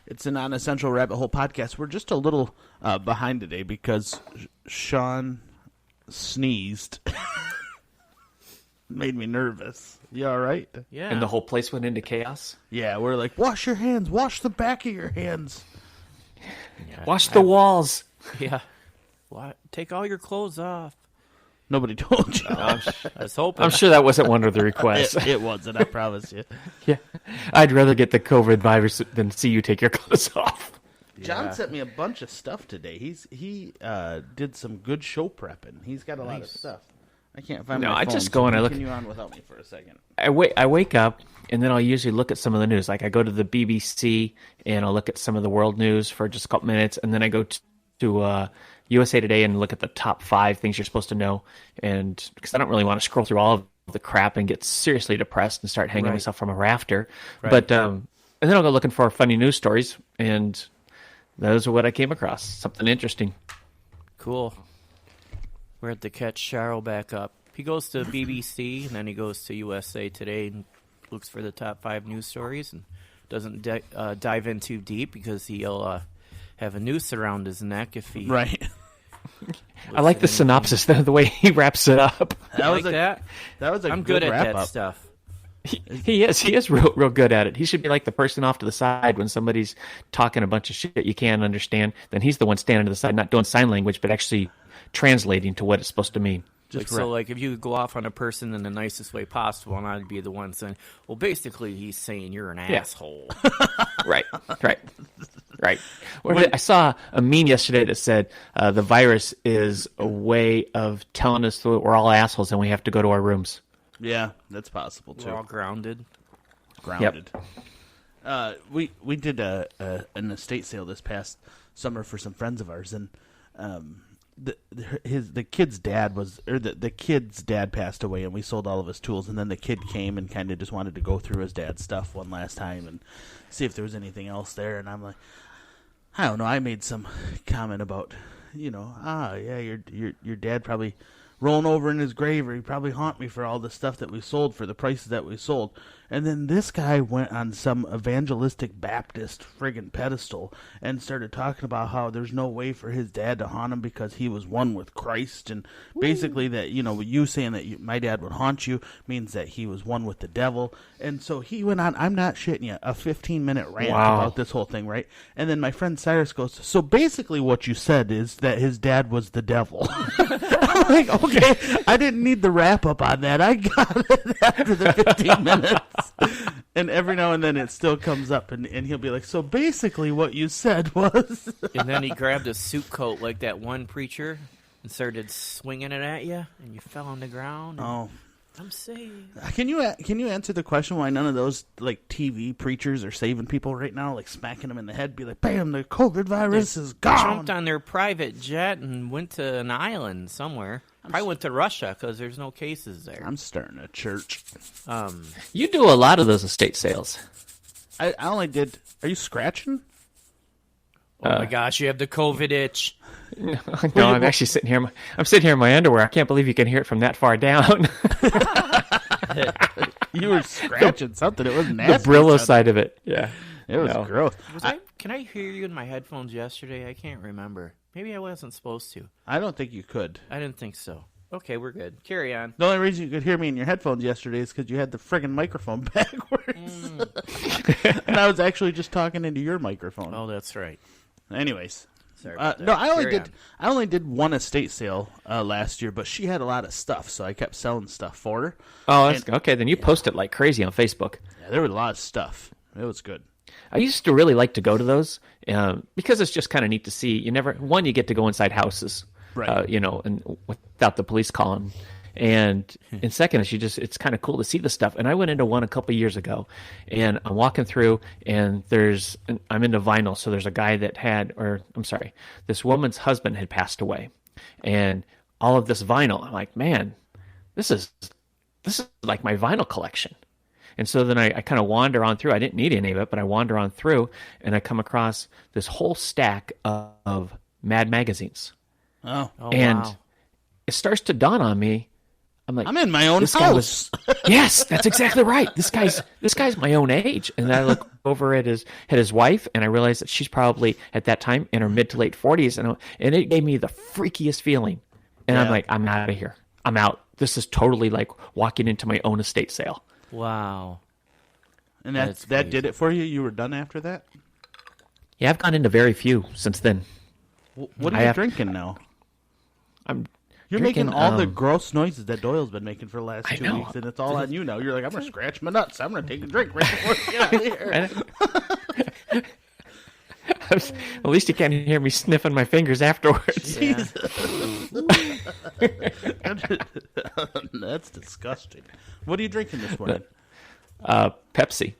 It's a non-essential rabbit hole podcast. We're just a little behind today because Sean sneezed. Made me nervous. You all right? Yeah. And the whole place went into chaos? Yeah, we're like, wash your hands. Wash the back of your hands. Yeah, wash the walls. Yeah. What? Take all your clothes off. Nobody told you. I was hoping. I'm sure that wasn't one of the requests. It wasn't, I promise you. Yeah. I'd rather get the COVID virus than see you take your clothes off. John sent me a bunch of stuff today. He did some good show prepping. He's got a lot of stuff. I can't find my phone. I just go and I look. Continue on without me for a second. I wake up, and then I'll usually look at some of the news. Like I go to the BBC, and I'll look at some of the world news for just a couple minutes, and then I go to USA Today and look at the top 5 things you're supposed to know. And because I don't really want to scroll through all of the crap and get seriously depressed and start hanging myself from a rafter. Right. But and then I'll go looking for funny news stories, and those are what I came across. Something interesting. Cool. We're at the catch Cheryl back up. He goes to BBC, and then he goes to USA Today and looks for the top 5 news stories and doesn't dive in too deep because he'll have a noose around his neck if he... Right. I like the synopsis, the way he wraps it up. That was that was a I'm good at wrap that up. stuff. He is real good at it. He should be like the person off to the side when somebody's talking a bunch of shit you can't understand. Then he's the one standing to the side, not doing sign language, but actually translating to what it's supposed to mean. Like if you go off on a person in the nicest way possible, and I'd be the one saying, well, basically he's saying you're an asshole. Right. I saw a meme yesterday that said the virus is a way of telling us that we're all assholes and we have to go to our rooms. Yeah, that's possible too. We're all grounded. Yep. We did an estate sale this past summer for some friends of ours, and the kid's dad the kid's dad passed away, and we sold all of his tools, and then the kid came and kind of just wanted to go through his dad's stuff one last time and see if there was anything else there. And I'm like, I don't know. I made some comment about, your dad probably rolling over in his grave, or he probably haunt me for all the stuff that we sold for the prices that we sold. And then this guy went on some evangelistic Baptist friggin' pedestal and started talking about how there's no way for his dad to haunt him because he was one with Christ. And basically that, you saying that my dad would haunt you means that he was one with the devil. And so he went on, I'm not shitting you, a 15-minute rant about this whole thing, right? And then my friend Cyrus goes, so basically what you said is that his dad was the devil. I'm like, okay, I didn't need the wrap-up on that. I got it after the 15 minutes. And every now and then it still comes up, and he'll be like, so basically what you said was... And then he grabbed a suit coat like that one preacher and started swinging it at you, and you fell on the ground. Oh. I'm saved. Can you answer the question why none of those like TV preachers are saving people right now, like smacking them in the head, be like, bam, the COVID virus is gone. Jumped on their private jet and went to an island somewhere. Probably went to Russia because there's no cases there. I'm starting a church. You do a lot of those estate sales. I only did. Are you scratching? Oh my gosh, you have the COVID itch. No, I'm actually sitting here. I'm sitting here in my underwear. I can't believe you can hear it from that far down. You were scratching something. It was nasty. The Brillo side of it. Yeah. It was gross. Can I hear you in my headphones yesterday? I can't remember. Maybe I wasn't supposed to. I don't think you could. I didn't think so. Okay, we're good. Carry on. The only reason you could hear me in your headphones yesterday is because you had the friggin' microphone backwards. And I was actually just talking into your microphone. Oh, that's right. Anyways. Sorry about that. No, I only did one estate sale last year, but she had a lot of stuff, so I kept selling stuff for her. Oh, okay. Then you post it like crazy on Facebook. Yeah, there was a lot of stuff. It was good. I used to really like to go to those because it's just kind of neat to see. You get to go inside houses, right? And without the police calling. And second, it's kind of cool to see the stuff. And I went into one a couple of years ago, and I'm walking through, and I'm into vinyl. So there's a guy this woman's husband had passed away, and all of this vinyl. I'm like, man, this is like my vinyl collection. And so then I kind of wander on through. I didn't need any of it, but I wander on through, and I come across this whole stack of Mad magazines. Oh, and wow. It starts to dawn on me, I'm like, I'm in my own this house. Yes, that's exactly right. This guy's my own age. And then I look over at his wife, and I realize that she's probably at that time in her mid to late 40s, and it gave me the freakiest feeling. And I'm like, I'm out of here. I'm out. This is totally like walking into my own estate sale. Wow. And that did it for you? You were done after that? Yeah, I've gone into very few since then. What are you drinking now? You're drinking, making all the gross noises that Doyle's been making for the last I 2 know. weeks, and it's all on you now. You're like, I'm going to scratch my nuts. I'm going to take a drink right before we get out of here. At least you can't hear me sniffing my fingers afterwards. Yeah. That's disgusting. What are you drinking this morning? Pepsi.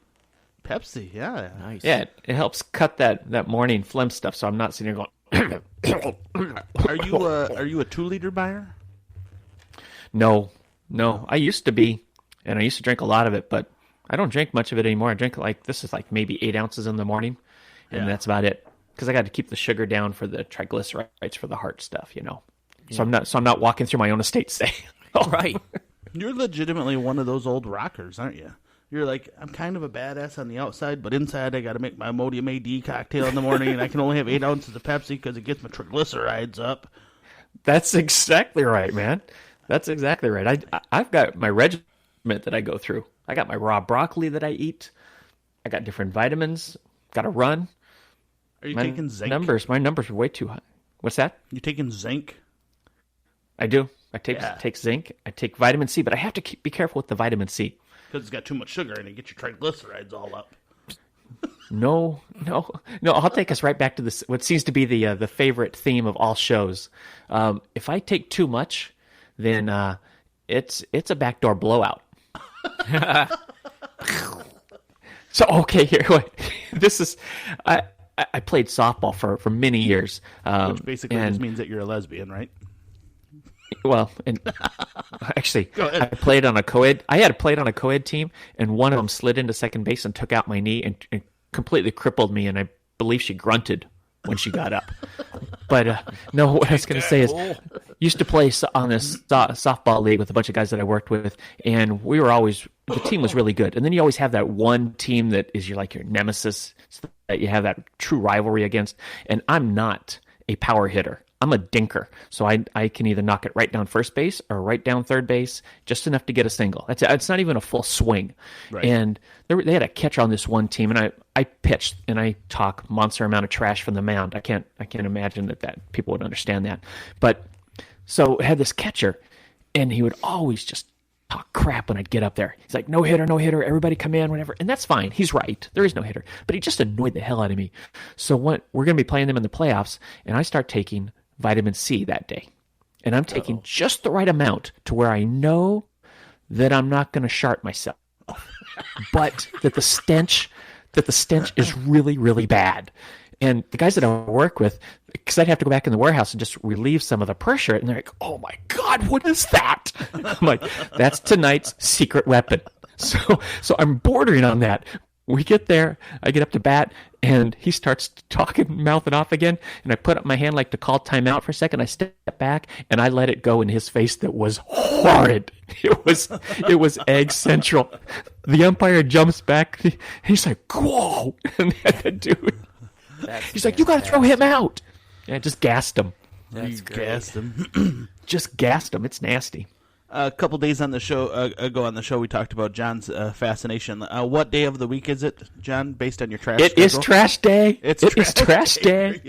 Pepsi, yeah. Nice. Yeah, it helps cut that morning phlegm stuff, so I'm not sitting here going. Are you a 2-liter buyer? No. I used to be, and I used to drink a lot of it, but I don't drink much of it anymore. I drink this is like maybe 8 ounces in the morning, and that's about it. Because I got to keep the sugar down for the triglycerides for the heart stuff, Yeah. So I'm not walking through my own estate sale. Right. You're legitimately one of those old rockers, aren't you? You're like, I'm kind of a badass on the outside, but inside I got to make my Imodium AD cocktail in the morning, and I can only have 8 ounces of Pepsi because it gets my triglycerides up. That's exactly right, man. That's exactly right. I've got my regimen that I go through. I got my raw broccoli that I eat. I got different vitamins. Got to run. Are you taking zinc? My numbers are way too high. What's that? You taking zinc? I do. I take zinc. I take vitamin C, but I have to be careful with the vitamin C. Because it's got too much sugar and it gets your triglycerides all up. No. I'll take us right back to this. What seems to be the favorite theme of all shows. If I take too much, then it's a backdoor blowout. So okay, here. This is. I played softball for many years. Which basically just means that you're a lesbian, right? Well, and actually, I played on a co-ed. I had played on a co-ed team, and one of them slid into second base and took out my knee and completely crippled me. And I believe she grunted when she got up. But no, what I was going to say is, used to play on this softball league with a bunch of guys that I worked with, and the team was really good. And then you always have that one team that is your nemesis that you have that true rivalry against. And I'm not a power hitter. I'm a dinker, so I can either knock it right down first base or right down third base, just enough to get a single. It's not even a full swing. Right. And they had a catcher on this one team, and I pitched, and I talk monster amount of trash from the mound. I can't imagine that people would understand that. But so I had this catcher, and he would always just talk crap when I'd get up there. He's like, no hitter, everybody come in, whatever. And that's fine. He's right. There is no hitter. But he just annoyed the hell out of me. So we're going to be playing them in the playoffs, and I start taking vitamin C that day. And I'm taking just the right amount to where I know that I'm not going to shart myself, but that the stench is really, really bad. And the guys that I work with, because I'd have to go back in the warehouse and just relieve some of the pressure, and they're like, oh my God, what is that? I'm like, that's tonight's secret weapon. So I'm bordering on that. We get there, I get up to bat, and he starts talking, mouthing off again, and I put up my hand like to call timeout for a second. I step back, and I let it go in his face that was horrid. It was egg central. The umpire jumps back, and he's like, whoa! And that dude, he's like, you got to throw him out. And I just gassed him. Gassed him. Just gassed him. It's nasty. A couple days on the show ago on the show, we talked about John's fascination. What day of the week is it, John? Based on your trash schedule? Is trash day. It's trash day.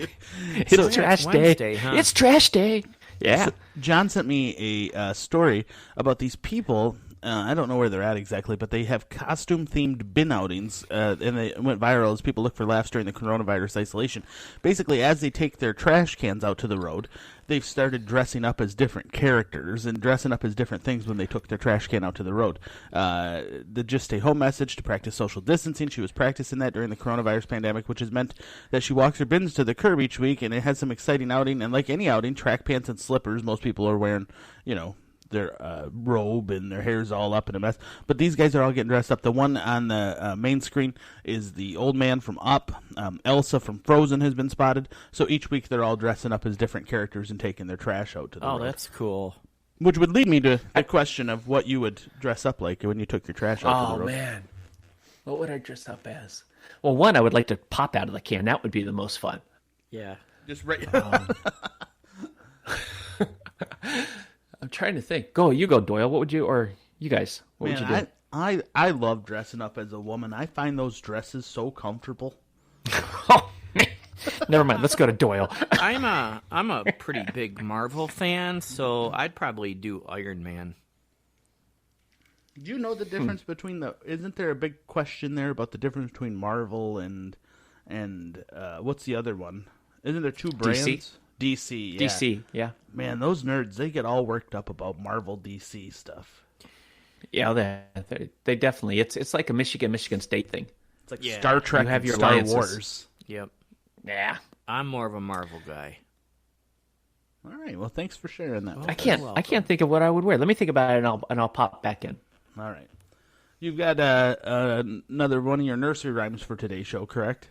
It's trash day. Wednesday, huh? It's trash day. Yeah. So John sent me a story about these people. I don't know where they're at exactly, but they have costume-themed bin outings, and they went viral as people look for laughs during the coronavirus isolation. Basically, as they take their trash cans out to the road, they've started dressing up as different characters and dressing up as different things when they took their trash can out to the road. The Just Stay Home message to practice social distancing, she was practicing that during the coronavirus pandemic, which has meant that she walks her bins to the curb each week, and it has some exciting outing. And like any outing, track pants and slippers, most people are wearing, their robe and their hair's all up in a mess. But these guys are all getting dressed up. The one on the main screen is the old man from Up. Elsa from Frozen has been spotted. So each week they're all dressing up as different characters and taking their trash out to the road. Oh, that's cool. Which would lead me to the question of what you would dress up like when you took your trash out to the road. Man. What would I dress up as? Well, one, I would like to pop out of the can. That would be the most fun. Yeah. Just right. I'm trying to think. You go, Doyle. What would you, or you guys, what would you do? I love dressing up as a woman. I find those dresses so comfortable. Oh, man. Never mind. Let's go to Doyle. I'm a pretty big Marvel fan, so I'd probably do Iron Man. Do you know the difference between isn't there a big question there about the difference between Marvel and what's the other one? Isn't there two brands? DC, yeah. DC, yeah. Man, those nerds, they get all worked up about Marvel DC stuff. Yeah, they definitely. It's like a Michigan State thing. It's like Star Trek and Star Wars. Yep. Yeah. I'm more of a Marvel guy. All right. Well, thanks for sharing that. I can't think of what I would wear. Let me think about it, and I'll pop back in. All right. You've got another one of your nursery rhymes for today's show, correct?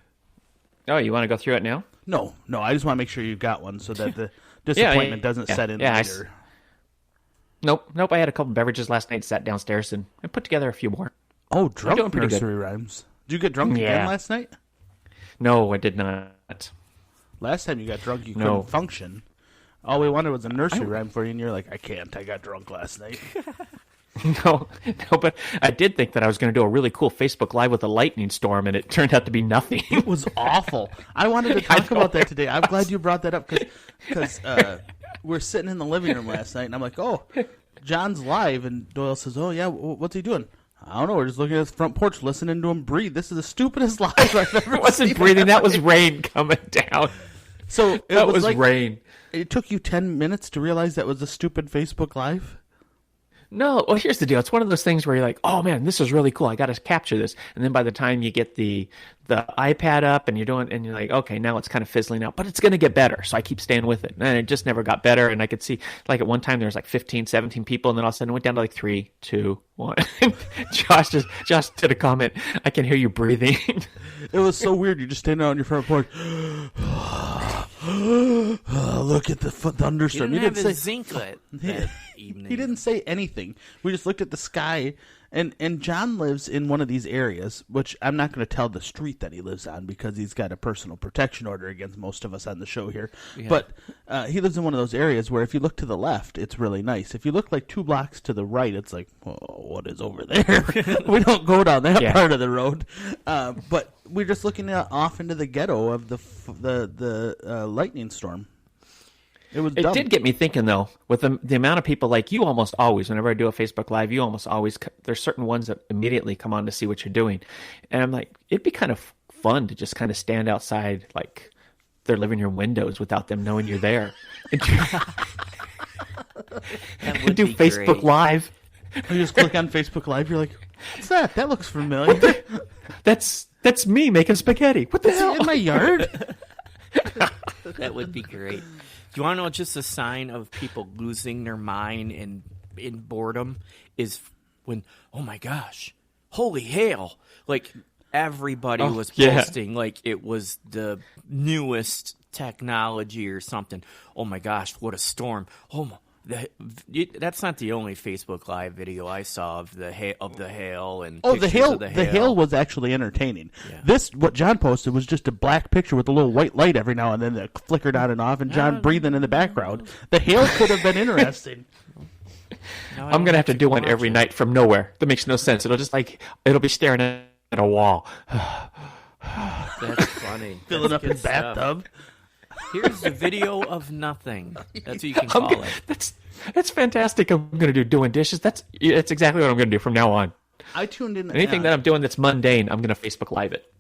Oh, you want to go through it now? No. I just want to make sure you've got one so that the disappointment doesn't set in later. Nope. I had a couple beverages last night, sat downstairs, and put together a few more. Oh, drunk nursery rhymes. Did you get drunk again last night? No, I did not. Last time you got drunk, you couldn't function. All we wanted was a nursery rhyme for you, and you're like, I can't. I got drunk last night. No, but I did think that I was going to do a really cool Facebook Live with a lightning storm, and it turned out to be nothing. It was awful. I wanted to talk about that today. I'm glad you brought that up because we're sitting in the living room last night, and I'm like, oh, John's live, and Doyle says, oh, yeah, what's he doing? I don't know. We're just looking at his front porch, listening to him breathe. This is the stupidest live I've ever seen. It wasn't breathing. That was rain coming down. So that was like, rain. It took you 10 minutes to realize that was a stupid Facebook Live? No, well, here's the deal. It's one of those things where you're like, oh, man, this is really cool. I got to capture this. And then by the time you get the iPad up and you're like, okay, now it's kind of fizzling out. But it's going to get better. So I keep staying with it. And it just never got better. And I could see, like, at one time there was like 15, 17 people. And then all of a sudden it went down to like 3, 2, 1. Josh did a comment. I can hear you breathing. It was so weird. You're just standing out on your front porch. Look at the thunderstorm. He didn't have his zinc that evening. He didn't say anything. We just looked at the sky, and John lives in one of these areas, which I'm not going to tell the street that he lives on because he's got a personal protection order against most of us on the show here. Yeah. But he lives in one of those areas where if you look to the left, it's really nice. If you look like 2 blocks to the right, it's like, oh, what is over there? We don't go down that part of the road. But we're just looking off into the ghetto of the lightning storm. It did get me thinking, though, with the amount of people, like you almost always, whenever I do a Facebook Live, you almost always, there's certain ones that immediately come on to see what you're doing. And I'm like, it'd be kind of fun to just kind of stand outside, like, their living room windows without them knowing you're there. And do Facebook great. Live. You just click on Facebook Live, you're like, what's that? That looks familiar. That's me making spaghetti. What the hell? In my yard? That would be great. Do you want to know just a sign of people losing their mind and in boredom is when, oh my gosh, holy hail. Like everybody was posting like it was the newest technology or something. Oh my gosh, what a storm. Oh my. That's not the only Facebook Live video I saw of the hail and the hail. The hail was actually entertaining. Yeah. What John posted was just a black picture with a little white light every now and then that flickered on and off, and John breathing in the background. The hail could have been interesting. I'm gonna have to do one every night from nowhere. That makes no sense. It'll be staring at a wall. That's funny. Filling up his bathtub. Here's the video of nothing. That's what you can call it. That's fantastic. I'm going to doing dishes. That's exactly what I'm going to do from now on. I tuned in. Anything that I'm doing that's mundane, I'm going to Facebook Live it.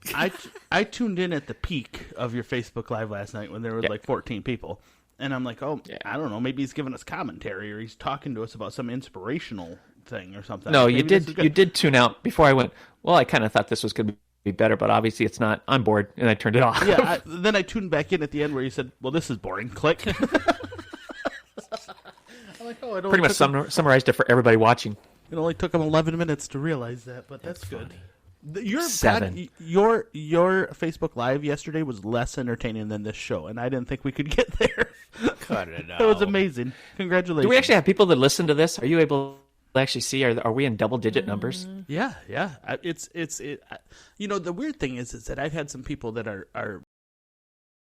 I tuned in at the peak of your Facebook Live last night when there was like 14 people. And I'm like, I don't know. Maybe he's giving us commentary or he's talking to us about some inspirational thing or something. No, you did tune out before I went, well, I kind of thought this was going to be better, but obviously it's not. I'm bored, and I turned it off. Yeah, then I tuned back in at the end where you said, well, this is boring. Click. I'm like, pretty much summarized it for everybody watching. It only took him 11 minutes to realize that, but that's good. Funny. Your 7. your Facebook Live yesterday was less entertaining than this show, and I didn't think we could get there. Cut it out. It was amazing. Congratulations. Do we actually have people that listen to this? Are you able to actually see? Are we in double-digit numbers? Yeah. It's the weird thing is that I've had some people that are